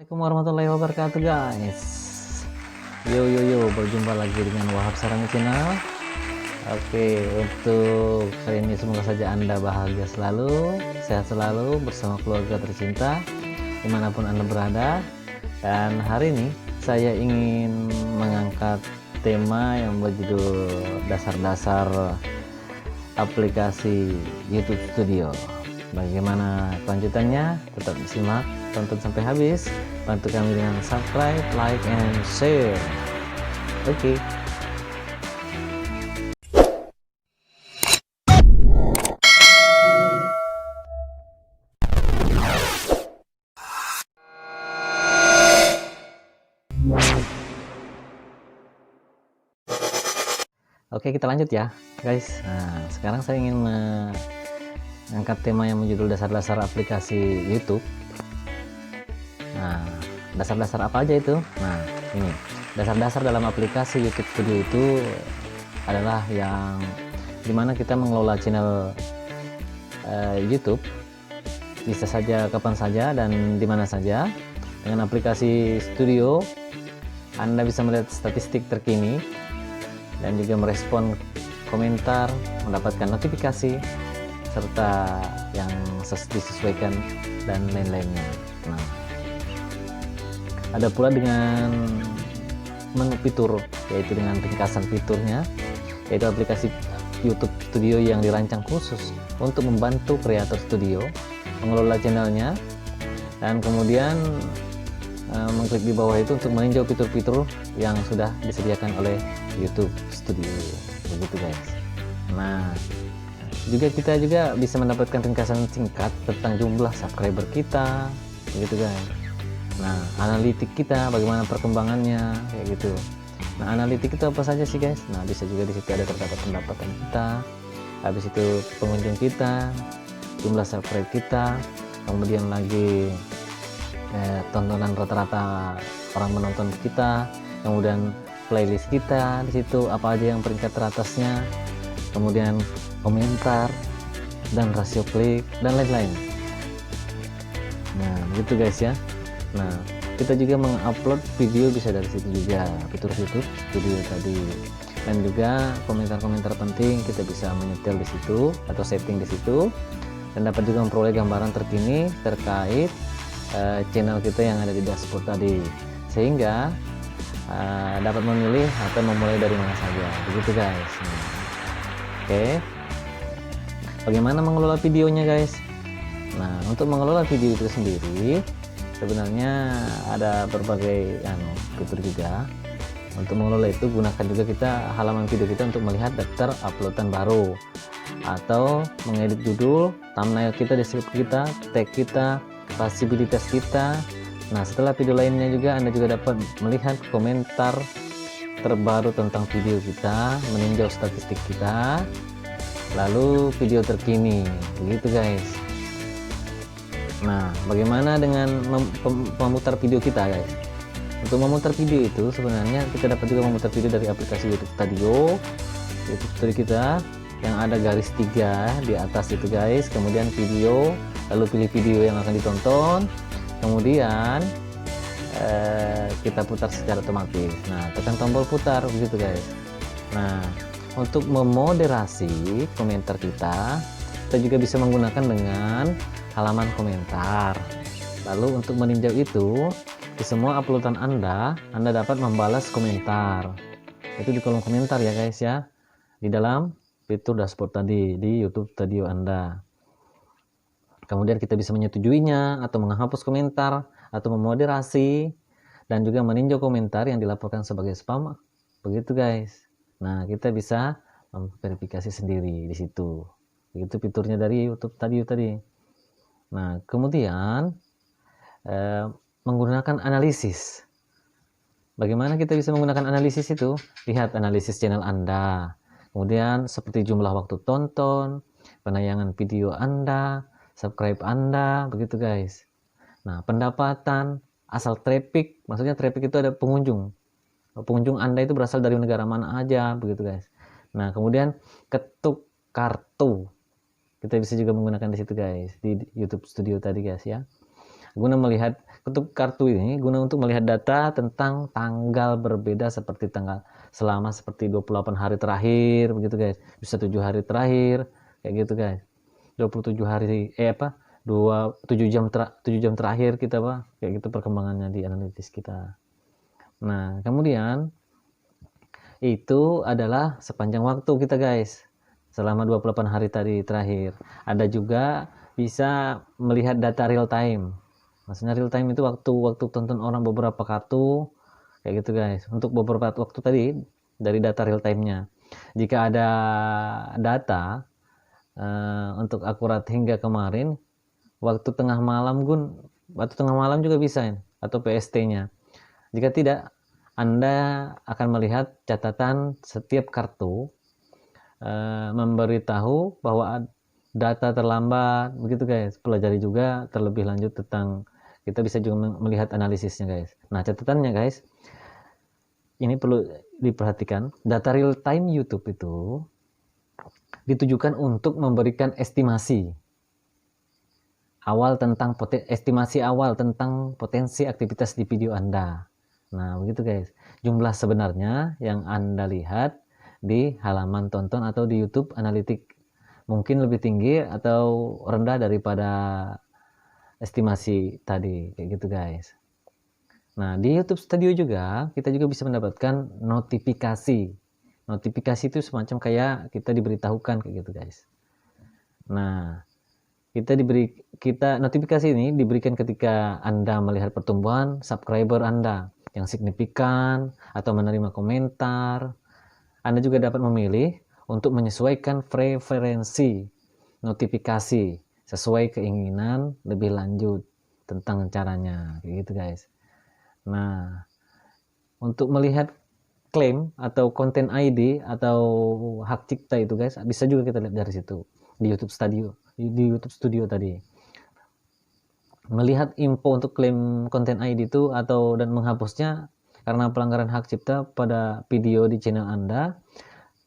Assalamualaikum warahmatullahi wabarakatuh guys. Yo, berjumpa lagi dengan Wahab Sarang Channel. Oke, untuk kali ini semoga saja Anda bahagia selalu, sehat selalu bersama keluarga tercinta dimanapun Anda berada. Dan hari ini saya ingin mengangkat tema yang berjudul dasar-dasar aplikasi YouTube Studio. Bagaimana kelanjutannya? Tetap disimak, tonton sampai habis. Bantu kami dengan subscribe, like, and share. Oke. Oke, kita lanjut ya, guys. Nah, sekarang saya ingin mengangkat tema yang berjudul dasar-dasar aplikasi YouTube. Nah, dasar-dasar apa aja itu? Nah, ini dasar-dasar dalam aplikasi YouTube Studio itu adalah yang dimana kita mengelola channel YouTube bisa saja kapan saja dan di mana saja. Dengan aplikasi Studio Anda bisa melihat statistik terkini dan juga merespon komentar, mendapatkan notifikasi serta yang disesuaikan dan lain-lainnya. Nah, ada pula dengan menu fitur, yaitu dengan ringkasan fiturnya, yaitu aplikasi YouTube Studio yang dirancang khusus untuk membantu kreator studio mengelola channelnya, dan kemudian mengklik di bawah itu untuk meninjau fitur-fitur yang sudah disediakan oleh YouTube Studio, begitu guys. Nah, kita juga bisa mendapatkan ringkasan singkat tentang jumlah subscriber kita, begitu guys. Nah, analitik kita bagaimana perkembangannya, kayak gitu. Nah, analitik itu apa saja sih guys? Nah, bisa juga di situ ada terdapat pendapatan kita, habis itu pengunjung kita, jumlah subscribe kita, kemudian lagi tontonan rata-rata orang menonton kita, kemudian playlist kita di situ apa aja yang peringkat teratasnya, kemudian komentar dan rasio klik dan lain-lain. Nah, begitu guys ya. Nah, kita juga mengupload video bisa dari situ juga, fitur YouTube Studio tadi. Dan juga komentar-komentar penting kita bisa menyetel di situ atau setting di situ, dan dapat juga memperoleh gambaran terkini terkait channel kita yang ada di dashboard tadi, sehingga dapat memilih atau memulai dari mana saja, begitu guys. Oke, bagaimana mengelola videonya guys? Nah, untuk mengelola video itu sendiri sebenarnya ada berbagai fitur juga. Untuk mengelola itu gunakan juga kita halaman video kita untuk melihat daftar uploadan baru, atau mengedit judul, thumbnail kita, deskripsi kita, tag kita, visibilitas kita. Nah, setelah video lainnya juga Anda juga dapat melihat komentar terbaru tentang video kita, meninjau statistik kita, lalu video terkini, begitu guys. Nah, bagaimana dengan memutar video kita guys? Untuk memutar video itu sebenarnya kita dapat juga memutar video dari aplikasi YouTube Studio, kita yang ada garis 3 di atas itu guys, kemudian video, lalu pilih video yang akan ditonton, kemudian kita putar secara otomatis. Nah, tekan tombol putar, begitu guys. Nah, untuk memoderasi komentar kita juga bisa menggunakan dengan halaman komentar. Lalu untuk meninjau itu, di semua uploadan Anda dapat membalas komentar. Itu di kolom komentar ya guys ya, di dalam fitur dashboard tadi di YouTube Studio Anda. Kemudian kita bisa menyetujuinya atau menghapus komentar atau memoderasi, dan juga meninjau komentar yang dilaporkan sebagai spam, begitu guys. Nah, kita bisa memverifikasi sendiri di situ. Begitu fiturnya dari YouTube tadi. Nah, kemudian menggunakan analisis. Bagaimana kita bisa menggunakan analisis itu? Lihat analisis channel Anda. Kemudian seperti jumlah waktu tonton, penayangan video Anda, subscribe Anda, begitu guys. Nah, pendapatan, asal traffic, maksudnya traffic itu ada pengunjung. Pengunjung Anda itu berasal dari negara mana aja, begitu guys. Nah, kemudian ketuk kartu. Kita bisa juga menggunakan di situ guys, di YouTube Studio tadi guys ya. Guna melihat untuk kartu ini guna untuk melihat data tentang tanggal berbeda seperti tanggal selama seperti 28 hari terakhir begitu guys, bisa 7 hari terakhir kayak gitu guys, 27 hari 7 jam terakhir kita kayak gitu perkembangannya di analitis kita. Nah kemudian itu adalah sepanjang waktu kita guys, selama 28 hari tadi terakhir. Ada juga bisa melihat data real time. Maksudnya real time itu waktu tonton orang beberapa kartu kayak gitu guys. Untuk beberapa waktu tadi dari data real time-nya. Jika ada data untuk akurat hingga kemarin, waktu tengah malam juga bisa atau PST-nya. Jika tidak, Anda akan melihat catatan setiap kartu memberitahu bahwa data terlambat begitu guys. Pelajari juga terlebih lanjut tentang, kita bisa juga melihat analisisnya guys. Nah catatannya guys, ini perlu diperhatikan, data real time YouTube itu ditujukan untuk memberikan estimasi awal tentang potensi aktivitas di video Anda. Nah begitu guys, jumlah sebenarnya yang Anda lihat di halaman tonton atau di YouTube analitik mungkin lebih tinggi atau rendah daripada estimasi tadi kayak gitu guys. Nah di YouTube Studio juga kita juga bisa mendapatkan notifikasi. Notifikasi itu semacam kayak kita diberitahukan kayak gitu guys. Nah notifikasi ini diberikan ketika Anda melihat pertumbuhan subscriber Anda yang signifikan atau menerima komentar. Anda juga dapat memilih untuk menyesuaikan preferensi notifikasi sesuai keinginan lebih lanjut tentang caranya kayak gitu guys. Nah untuk melihat klaim atau konten ID atau hak cipta itu guys, bisa juga kita lihat dari situ di YouTube Studio tadi. Melihat info untuk klaim konten ID itu dan menghapusnya karena pelanggaran hak cipta pada video di channel Anda,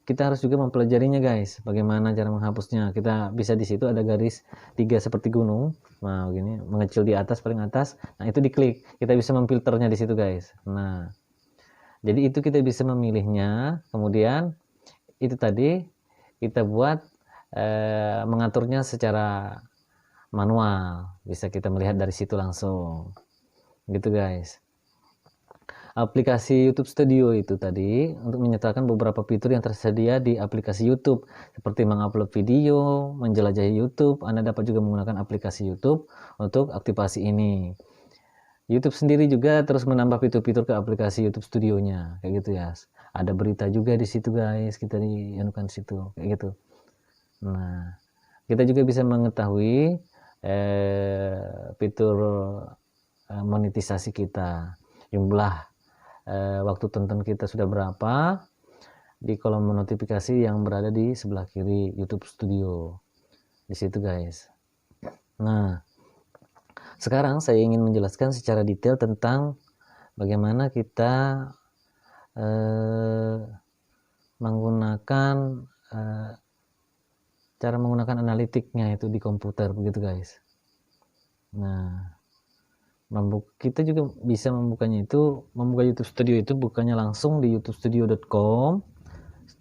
kita harus juga mempelajarinya guys, bagaimana cara menghapusnya. Kita bisa di situ ada garis 3 seperti gunung, nah begini mengecil di atas paling atas, nah itu diklik, kita bisa memfilternya di situ guys. Nah jadi itu kita bisa memilihnya, kemudian itu tadi kita buat mengaturnya secara manual, bisa kita melihat dari situ langsung gitu guys. Aplikasi YouTube Studio itu tadi untuk menyertakan beberapa fitur yang tersedia di aplikasi YouTube seperti mengupload video, menjelajahi YouTube. Anda dapat juga menggunakan aplikasi YouTube untuk aktivasi ini. YouTube sendiri juga terus menambah fitur-fitur ke aplikasi YouTube Studionya kayak gitu ya. Ada berita juga di situ guys, kita dianukan situ kayak gitu. Nah kita juga bisa mengetahui fitur monetisasi kita, jumlah waktu tonton kita sudah berapa di kolom notifikasi yang berada di sebelah kiri YouTube Studio di situ guys. Nah sekarang saya ingin menjelaskan secara detail tentang bagaimana kita menggunakan cara menggunakan analitiknya itu di komputer begitu guys. Nah kita juga bisa membukanya itu, membuka YouTube Studio itu bukannya langsung di youtube-studio.com,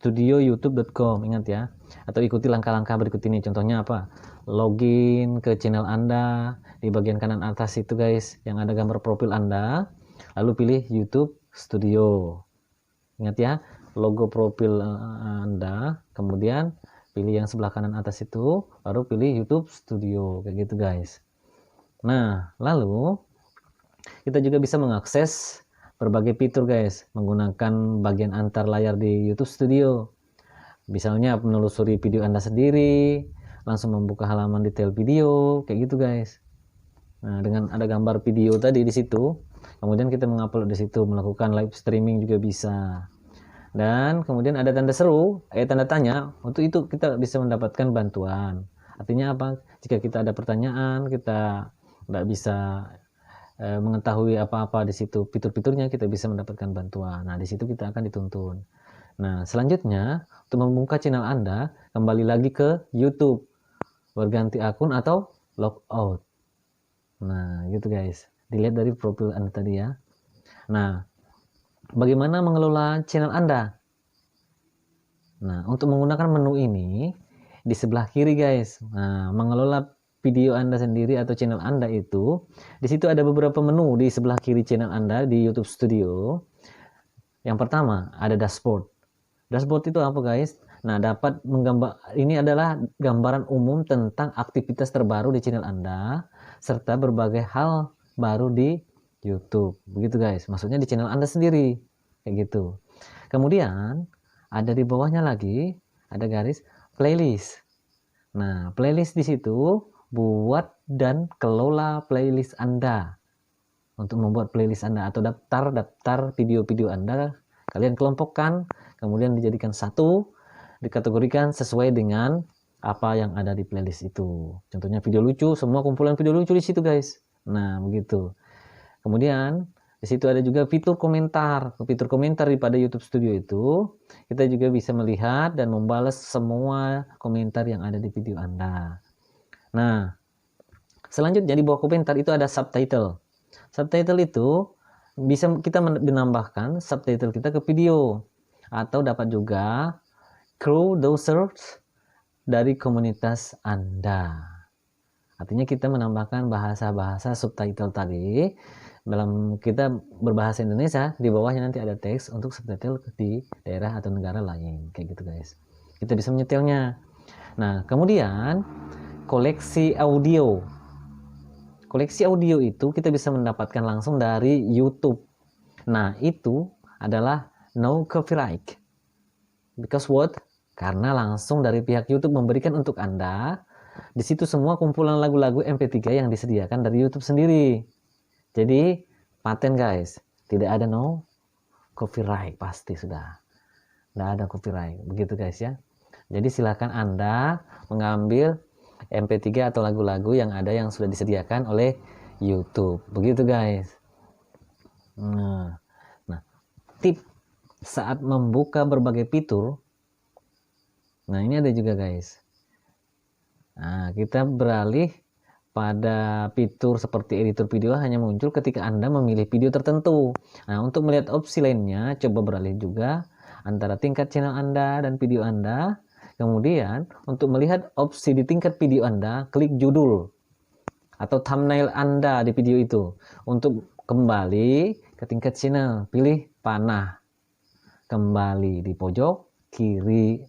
youtube.com, ingat ya, atau ikuti langkah-langkah berikut ini. Contohnya apa? Login ke channel Anda, di bagian kanan atas itu guys yang ada gambar profil Anda, lalu pilih YouTube Studio. Ingat ya, logo profil Anda, kemudian pilih yang sebelah kanan atas itu, baru pilih YouTube Studio kayak gitu guys. Nah lalu kita juga bisa mengakses berbagai fitur guys menggunakan bagian antar layar di YouTube Studio. Misalnya menelusuri video Anda sendiri, langsung membuka halaman detail video kayak gitu guys. Nah dengan ada gambar video tadi di situ, kemudian kita mengupload di situ, melakukan live streaming juga bisa. Dan kemudian ada tanda seru, tanda tanya, untuk itu kita bisa mendapatkan bantuan. Artinya apa? Jika kita ada pertanyaan, kita tidak bisa mengetahui apa-apa di situ fitur-fiturnya, kita bisa mendapatkan bantuan. Nah di situ kita akan dituntun. Nah selanjutnya untuk membuka channel Anda, kembali lagi ke YouTube, berganti akun atau logout. Nah gitu guys, dilihat dari profil Anda tadi ya. Nah, bagaimana mengelola channel Anda? Nah, untuk menggunakan menu ini di sebelah kiri guys. Nah, mengelola video Anda sendiri atau channel Anda itu, di situ ada beberapa menu di sebelah kiri channel Anda di YouTube Studio. Yang pertama ada dashboard. Dashboard itu apa guys? Nah, dapat menggambar, ini adalah gambaran umum tentang aktivitas terbaru di channel Anda serta berbagai hal baru di YouTube. Begitu guys. Maksudnya di channel Anda sendiri. Kayak gitu. Kemudian ada di bawahnya lagi ada garis playlist. Nah, playlist di situ buat dan kelola playlist Anda. Untuk membuat playlist Anda atau daftar video-video Anda, kalian kelompokkan, kemudian dijadikan satu, dikategorikan sesuai dengan apa yang ada di playlist itu. Contohnya video lucu, semua kumpulan video lucu di situ guys. Nah, begitu. Kemudian di situ ada juga fitur komentar. Fitur komentar daripada YouTube Studio itu, kita juga bisa melihat dan membalas semua komentar yang ada di video Anda. Nah, selanjutnya di bawah komentar itu ada subtitle. Subtitle itu bisa kita menambahkan subtitle kita ke video, atau dapat juga crowdsource dari komunitas Anda. Artinya kita menambahkan bahasa-bahasa subtitle tadi. Dalam kita berbahasa Indonesia, di bawahnya nanti ada teks untuk subtitle di daerah atau negara lain. Kayak gitu guys. Kita bisa menyetelnya. Nah, kemudian koleksi audio. Koleksi audio itu kita bisa mendapatkan langsung dari YouTube. Nah, itu adalah no copyright. Because what? Karena langsung dari pihak YouTube memberikan untuk Anda. Di situ semua kumpulan lagu-lagu MP3 yang disediakan dari YouTube sendiri. Jadi paten guys, tidak ada no copyright, pasti sudah. Tidak ada copyright, begitu guys ya. Jadi silakan Anda mengambil MP3 atau lagu-lagu yang ada yang sudah disediakan oleh YouTube. Begitu guys. Nah, tip saat membuka berbagai fitur. Nah, ini ada juga guys. Nah, kita beralih pada fitur seperti editor video hanya muncul ketika Anda memilih video tertentu. Nah, untuk melihat opsi lainnya, coba beralih juga antara tingkat channel Anda dan video Anda. Kemudian, untuk melihat opsi di tingkat video Anda, klik judul atau thumbnail Anda di video itu. Untuk kembali ke tingkat channel, pilih panah. Kembali di pojok kiri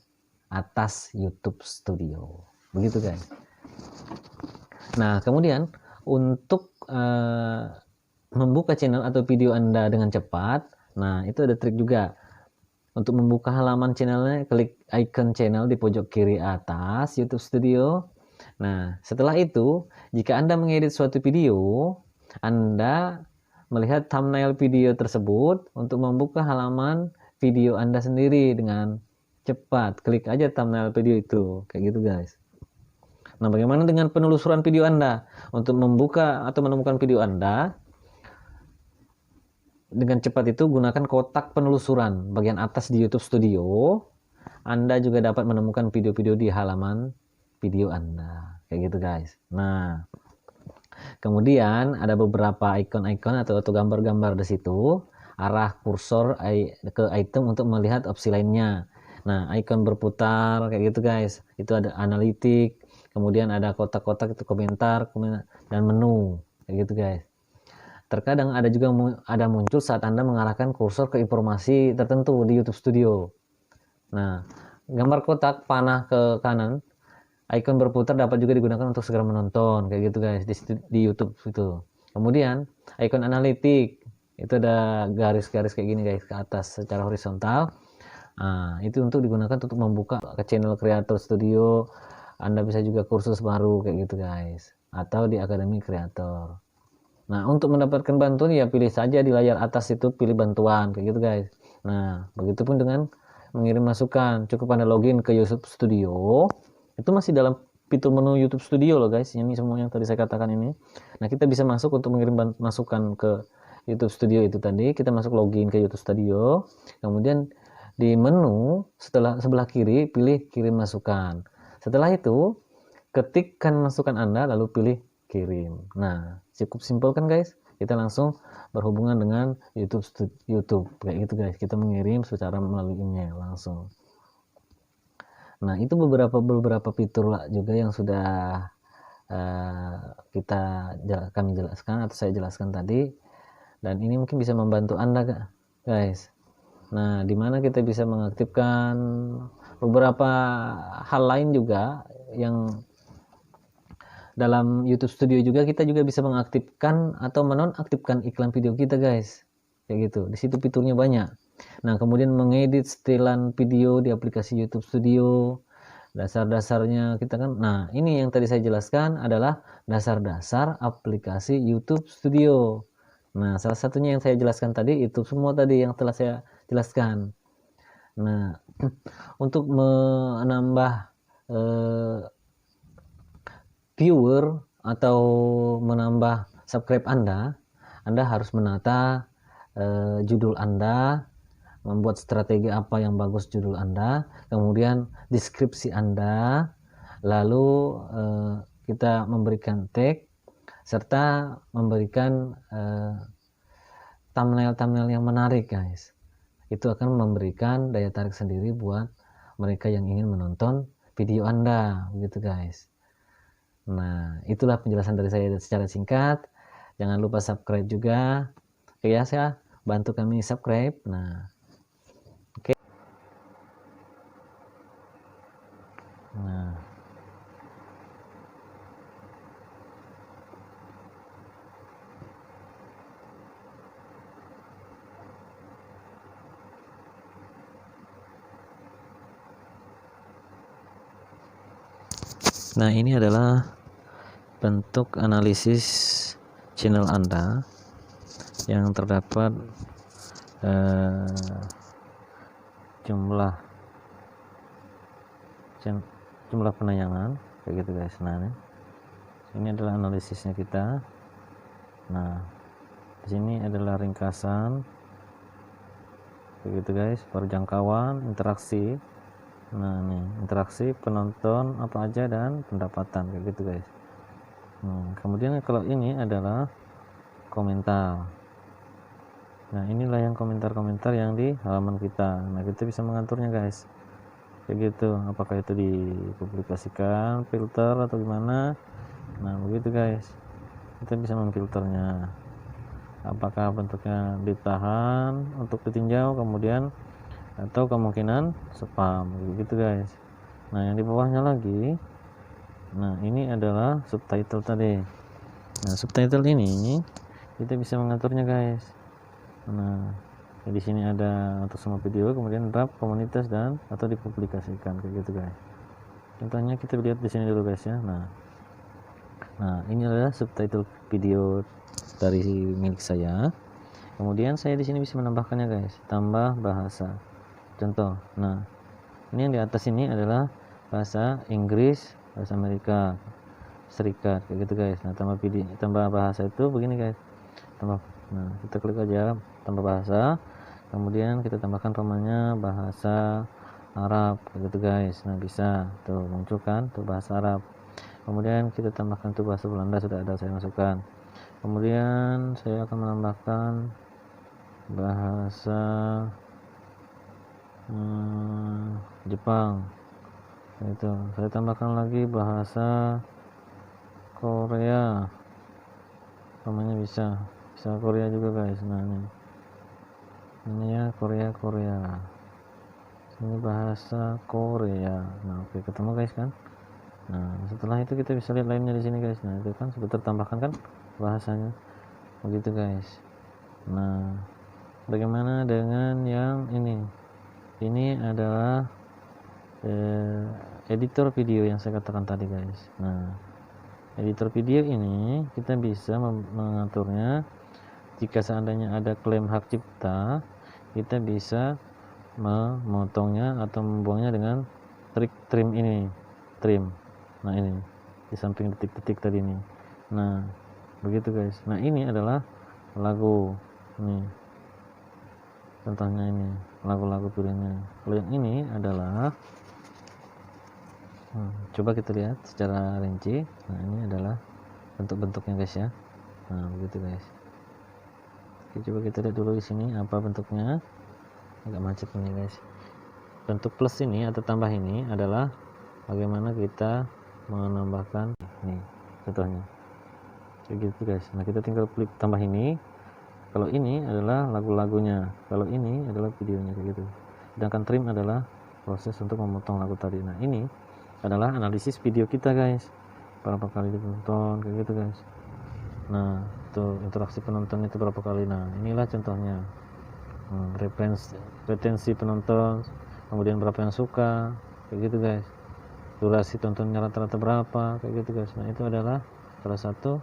atas YouTube Studio. Begitu guys. Nah, kemudian untuk membuka channel atau video Anda dengan cepat, nah itu ada trik juga. Untuk membuka halaman channelnya, klik icon channel di pojok kiri atas YouTube Studio. Nah, setelah itu, jika Anda mengedit suatu video, Anda melihat thumbnail video tersebut untuk membuka halaman video Anda sendiri dengan cepat. Klik aja thumbnail video itu, kayak gitu guys. Nah, bagaimana dengan penelusuran video Anda? Untuk membuka atau menemukan video Anda dengan cepat itu, gunakan kotak penelusuran bagian atas di YouTube Studio. Anda juga dapat menemukan video-video di halaman video Anda. Kayak gitu guys. Nah, kemudian ada beberapa icon-icon atau gambar-gambar di situ. Arah kursor ke item untuk melihat opsi lainnya. Nah, icon berputar kayak gitu guys. Itu ada analitik. Kemudian ada kotak-kotak itu komentar dan menu kayak gitu guys. Terkadang ada juga muncul saat Anda mengarahkan kursor ke informasi tertentu di YouTube Studio. Nah, gambar kotak panah ke kanan, icon berputar dapat juga digunakan untuk segera menonton kayak gitu guys di YouTube itu. Kemudian icon analitik itu ada garis-garis kayak gini guys ke atas secara horizontal. Nah, itu untuk digunakan untuk membuka ke channel Creator Studio. Anda bisa juga kursus baru kayak gitu guys, atau di Akademi Kreator. Nah, untuk mendapatkan bantuan ya pilih saja di layar atas itu, pilih bantuan kayak gitu guys. Nah, begitupun dengan mengirim masukan, cukup Anda login ke YouTube Studio. Itu masih dalam fitur menu YouTube Studio loh guys, ini semua yang tadi saya katakan ini. Nah, kita bisa masuk untuk mengirim masukan ke YouTube Studio itu tadi. Kita masuk login ke YouTube Studio, kemudian di menu sebelah kiri pilih kirim masukan. Setelah itu, ketikkan masukan Anda lalu pilih kirim. Nah, cukup simpel kan guys? kita langsung berhubungan dengan YouTube kayak gitu guys, kita mengirim secara melalui email langsung. Nah, itu beberapa fitur lah juga yang sudah kami jelaskan atau saya jelaskan tadi, dan ini mungkin bisa membantu Anda guys. Nah, dimana kita bisa mengaktifkan beberapa hal lain juga yang dalam YouTube Studio juga, kita juga bisa mengaktifkan atau menonaktifkan iklan video kita guys, kayak gitu. Di situ fiturnya banyak. Nah, kemudian mengedit setelan video di aplikasi YouTube Studio, dasar-dasarnya kita kan. Nah, ini yang tadi saya jelaskan adalah dasar-dasar aplikasi YouTube Studio. Nah, salah satunya yang saya jelaskan tadi itu semua tadi yang telah saya jelaskan. Nah, untuk menambah viewer atau menambah subscribe Anda harus menata judul Anda, membuat strategi apa yang bagus judul Anda, kemudian deskripsi Anda, lalu kita memberikan tag serta memberikan thumbnail yang menarik guys. Itu akan memberikan daya tarik sendiri buat mereka yang ingin menonton video Anda, begitu guys. Nah, itulah penjelasan dari saya secara singkat. Jangan lupa subscribe juga. Oke ya, saya bantu kami subscribe. Nah, oke. Nah, ini adalah bentuk analisis channel Anda yang terdapat jumlah penayangan kayak gitu guys. Nah, ini adalah analisisnya kita. Nah, di sini adalah ringkasan kayak gitu guys, perjangkauan, interaksi. Nah, nih interaksi, penonton apa aja, dan pendapatan kayak gitu guys. Kemudian kalau ini adalah komentar. Nah, inilah yang komentar-komentar yang di halaman kita. Nah, kita bisa mengaturnya guys, kayak gitu, apakah itu dipublikasikan, filter atau gimana. Nah, begitu guys, kita bisa memfilternya, apakah bentuknya ditahan untuk ditinjau, kemudian atau kemungkinan spam, begitu guys. Nah, yang di bawahnya lagi, nah ini adalah subtitle tadi. Nah, subtitle ini kita bisa mengaturnya guys. Nah, di sini ada untuk semua video, kemudian drop, komunitas, dan atau dipublikasikan kayak gitu guys. Contohnya kita lihat di sini dulu guys ya. Nah, ini adalah subtitle video dari milik saya. Kemudian saya di sini bisa menambahkannya guys, tambah bahasa. Contoh, nah ini yang di atas ini adalah bahasa Inggris, bahasa Amerika Serikat kayak gitu guys. Nah, tambah bahasa itu begini guys, nah kita klik aja tambah bahasa, kemudian kita tambahkan romannya bahasa Arab kayak gitu guys. Nah, bisa tuh muncul kan tuh bahasa Arab, kemudian kita tambahkan tuh bahasa Belanda, sudah ada saya masukkan. Kemudian saya akan menambahkan bahasa Jepang, itu saya tambahkan lagi bahasa Korea, namanya bisa Korea juga guys. Nah, ini ya Korea, ini bahasa Korea. Nah, oke, ketemu guys kan. Nah, setelah itu kita bisa lihat lainnya di sini guys. Nah, itu kan sudah tertambahkan kan bahasanya, begitu guys. Nah, bagaimana dengan yang ini? Ini adalah editor video yang saya katakan tadi guys. Nah, editor video ini kita bisa mengaturnya. Jika seandainya ada klaim hak cipta, kita bisa memotongnya atau membuangnya dengan trik trim ini, trim. Nah, ini di samping detik-detik tadi ini. Nah, begitu guys. Nah, ini adalah lagu nih, contohnya ini lagu-lagu pilihannya. Kalau yang ini adalah coba kita lihat secara rinci. Nah, ini adalah bentuk-bentuknya guys ya. Nah, begitu guys. Oke, coba kita lihat dulu di sini apa bentuknya. Agak macet ini guys. Bentuk plus ini atau tambah ini adalah bagaimana kita menambahkan nih contohnya kayak gitu guys. Nah, kita tinggal klik tambah ini. Kalau ini adalah lagu-lagunya, kalau ini adalah videonya kayak gitu. Sedangkan trim adalah proses untuk memotong lagu tadi. Nah, ini adalah analisis video kita guys, berapa kali ditonton kayak gitu guys. Nah, tuh interaksi penonton itu berapa kali. Nah, inilah contohnya. Retensi penonton, kemudian berapa yang suka kayak gitu guys, durasi tontonnya rata-rata berapa kayak gitu guys. Nah, itu adalah salah satu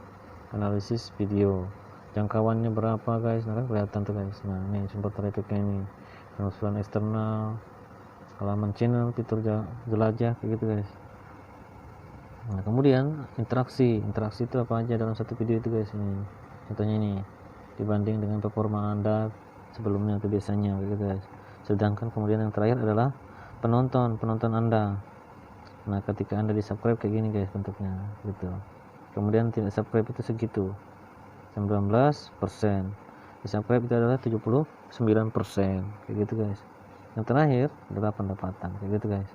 analisis video. Jangkauannya berapa guys, nah kan kelihatan tuh guys. Nah, ini sumber trafficnya ini, pengusulan eksternal, halaman channel, fitur jelajah kayak gitu guys. Nah, kemudian interaksi itu apa aja dalam satu video itu guys. Ini contohnya ini dibanding dengan performa Anda sebelumnya atau biasanya kayak gitu guys. Sedangkan kemudian yang terakhir adalah penonton Anda. Nah, ketika Anda di subscribe kayak gini guys bentuknya gitu. Kemudian tidak subscribe itu segitu 19%, di subscribe itu adalah 79% kayak gitu guys. Yang terakhir adalah pendapatan kayak gitu guys.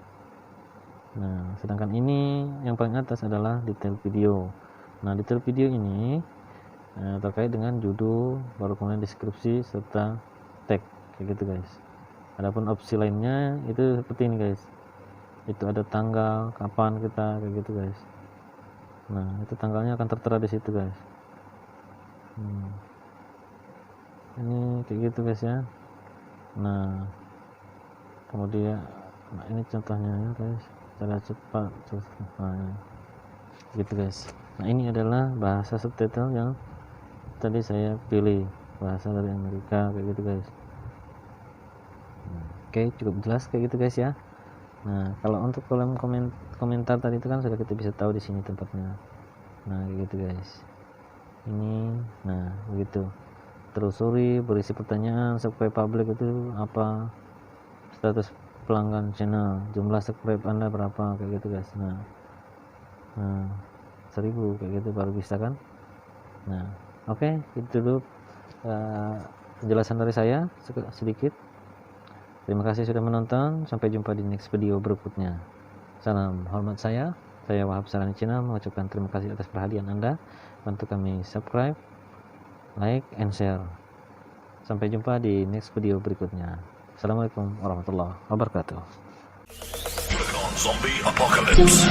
Nah, sedangkan ini yang paling atas adalah detail video. Nah, detail video ini terkait dengan judul, baru kemudian deskripsi serta tag kayak gitu guys. Adapun opsi lainnya itu seperti ini guys, itu ada tanggal kapan kita kayak gitu guys. Nah, itu tanggalnya akan tertera di situ guys. Ini kayak gitu guys ya. Nah, kemudian ini contohnya ya guys, cara cepat. Nah, gitu guys. Nah, ini adalah bahasa subtitle yang tadi saya pilih, bahasa dari Amerika kayak gitu guys. Oke, cukup jelas kayak gitu guys ya. Nah, kalau untuk kolom komentar tadi itu kan sudah kita bisa tahu di sini tempatnya. Nah, kayak gitu guys. Ini, nah begitu. Telusuri, berisi pertanyaan, subscribe public itu apa, status pelanggan channel, jumlah subscribe Anda berapa kayak gitu guys. Nah 1000 kayak gitu baru bisa kan. Nah, oke, itu dulu penjelasan dari saya sedikit. Terima kasih sudah menonton, sampai jumpa di next video berikutnya. Salam hormat saya Wahab Sarani Channel mengucapkan terima kasih atas perhatian Anda. Bantu kami subscribe, like, and share. Sampai jumpa di next video berikutnya. Assalamualaikum warahmatullahi wabarakatuh. Zombie apocalypse.